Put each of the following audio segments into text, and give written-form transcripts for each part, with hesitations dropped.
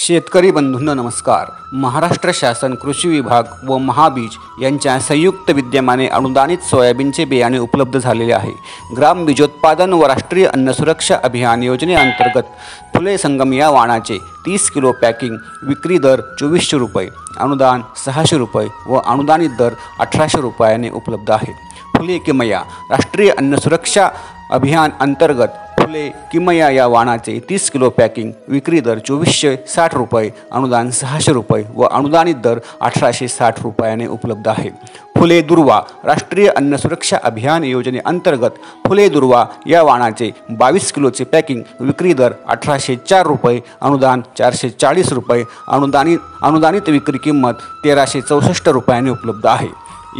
शेतकरी बंधूंनो नमस्कार। महाराष्ट्र शासन कृषी विभाग व महाबीज यांच्या संयुक्त विद्यमाने अनुदानित सोयाबीनचे बियाणे उपलब्ध झालेले आहे। ग्राम बीजोत्पादन व राष्ट्रीय अन्न सुरक्षा अभियान योजनेअंतर्गत फुले संगम या वाणाचे 30 किलो पॅकिंग विक्री दर 2400 रुपये, अनुदान 600 रुपये व अनुदानित दर 1800 रुपयाने उपलब्ध आहे। फुले किमया राष्ट्रीय अन्न सुरक्षा अभियान अंतर्गत फुले किमया या वाणाचे 30 किलो पॅकिंग विक्री दर 2460 रुपये, अनुदान 600 रुपये व अनुदानित दर 1860 रुपयाने उपलब्ध आहे। फुले दुर्वा राष्ट्रीय अन्न सुरक्षा अभियान योजनेअंतर्गत फुले दुर्वा या वाणाचे 22 किलोचे पॅकिंग विक्री दर 1804 रुपये, अनुदान 440 रुपये, अनुदानित विक्री किंमत 1364 रुपयाने उपलब्ध आहे।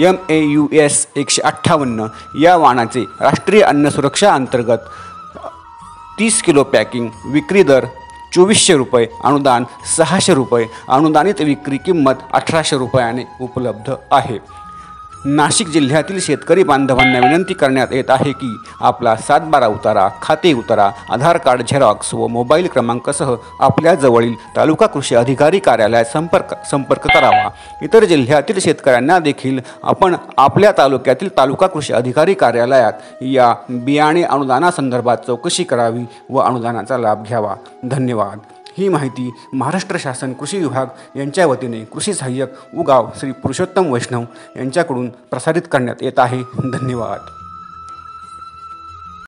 MAUS 158 या वाणाचे राष्ट्रीय अन्न सुरक्षा अंतर्गत 30 किलो पॅकिंग विक्री दर 2400 रुपये, अनुदान 600 रुपये, अनुदानित विक्री किंमत 1800 रुपयाने उपलब्ध आहे। नाशिक जिल्ह्यातील शेतकरी बांधवांना विनंती करण्यात येत आहे की आपला 7/12 उतारा, खाते उतारा, आधार कार्ड झेरॉक्स व मोबाईल क्रमांकासह आपल्या जवळील तालुका कृषी अधिकारी कार्यालयात संपर्क करावा। इतर जिल्ह्यातील शेतकऱ्यांना देखील आपण आपल्या तालुक्यातील तालुका कृषी अधिकारी कार्यालयात या बियाणे अनुदानासंदर्भात चौकशी करावी व अनुदानाचा लाभ घ्यावा। धन्यवाद। ही माहिती महाराष्ट्र शासन कृषी विभाग यांच्या वतीने कृषी सहाय्यक उगाव श्री पुरुषोत्तम वैष्णव यांच्याकडून प्रसारित करण्यात येत आहे। धन्यवाद।